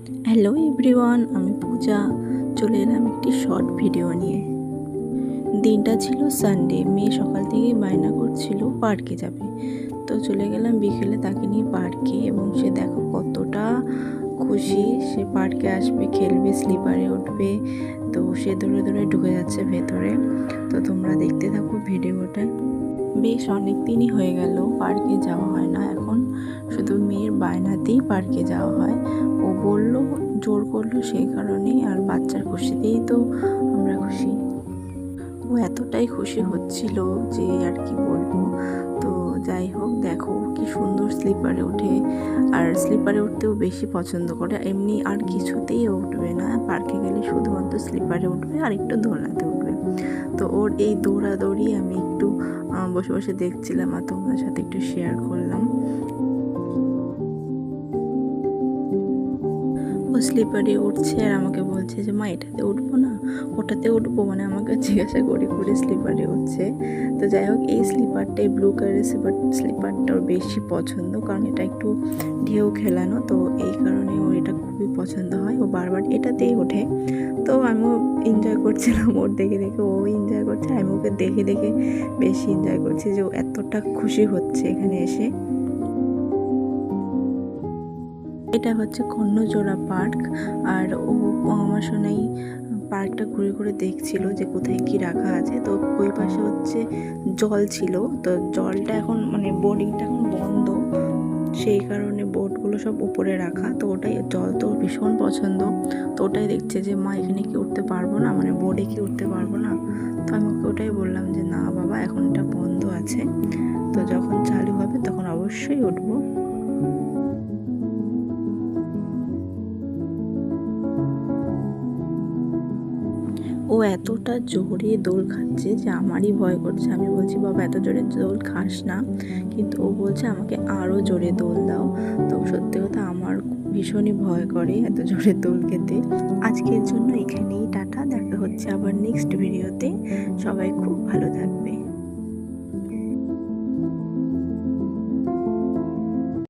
Hello everyone, আমি পূজা। চলে এলাম একটি শর্ট ভিডিও নিয়ে। দিনটা ছিল সানডে। মেয়ে সকাল থেকেই বায়না করছিল পার্কে যাবে, তো চলে গেলাম বিকেলে তাকে নিয়ে পার্কে। এবং সে দেখো কতটা খুশি, সে পার্কে আসবে, খেলবে, স্লিপারে উঠবে। তো সে দৌড়ে দৌড়ে ঢুকে যাচ্ছে ভেতরে। তো তোমরা দেখতে থাকো ভিডিওটা। বেশ অনেক দিনই হয়ে গেল পার্কে যাওয়া হয় না, এখন শুধু মেয়ের বায়নাতেই পার্কে যাওয়া হয়। ও বলল, জোর করলো, সেই কারণেই। আর বাচ্চার খুশিতেই তো আমরা খুশি। ও এতটাই খুশি হচ্ছিল যে আর কি বলবো। তো যাই হোক, দেখো কি সুন্দর স্লিপারে ওঠে। আর স্লিপারে উঠতেও বেশি পছন্দ করে, এমনি আর কিছুতেই ও উঠবে না। পার্কে গেলে শুধুমাত্র স্লিপারে উঠবে আর একটু দোলনাতে উঠবে। তো ওর এই দৌড়াদৌড়ি আমি একটু বসে বসে দেখছিলাম আর তোমাদের সাথে একটু শেয়ার করলাম। ও স্লিপারে উঠছে আর আমাকে বলছে যে মা এটাতে উঠবো না, ওটাতে উঠবো, মানে আমাকে জিজ্ঞাসা করে করে স্লিপারে উঠছে। তো যাই হোক, এই স্লিপারটা, এই ব্লু কালারের স্লিপারটা ওর বেশি পছন্দ, কারণ এটা একটু ঢেউ খেলানো, তো এই কারণে ওর এটা খুবই পছন্দ হয়। ও বারবার এটাতেই ওঠে। তো আমিও এনজয় করছিলাম ওর দেখে দেখে, ও এনজয় করছে, আমি ওকে দেখে দেখে বেশি এনজয় করছি যে ও এতটা খুশি হচ্ছে এখানে এসে। এটা হচ্ছে কর্ণজোড়া পার্ক। আর ও আমার শোনাই পার্কটা ঘুরে ঘুরে দেখছিল যে কোথায় কি রাখা আছে। তো ওই পাশে হচ্ছে জল ছিল, তো জলটা এখন মানে বোর্ডিংটা এখন বন্ধ, সেই কারণে বোটগুলো সব উপরে রাখা। তো ওটাই, জল তো ভীষণ পছন্দ। তো ওটাই দেখছে যে মা এখানে কি উঠতে পারবো না, মানে বোর্ডে কি উঠতে পারবো না। তো আমি ওকে ওটাই বললাম যে না বাবা, এখন এটা বন্ধ আছে, তো যখন চালু হবে তখন অবশ্যই উঠবো। ও এতটা জোরে দোল খাচ্ছে যে আমারই ভয় করছে। আমি বলছি বাবা এত জোরে দোল খাস না, কিন্তু ও বলছে আমাকে আরও জোরে দোল দাও। তো সত্যি কথা আমার ভীষণই ভয় করে এত জোরে দোল খেতে। আজকের জন্য এখানেই টাটা, দেখা হচ্ছে আবার নেক্সট ভিডিওতে। সবাই খুব ভালো থাকবে।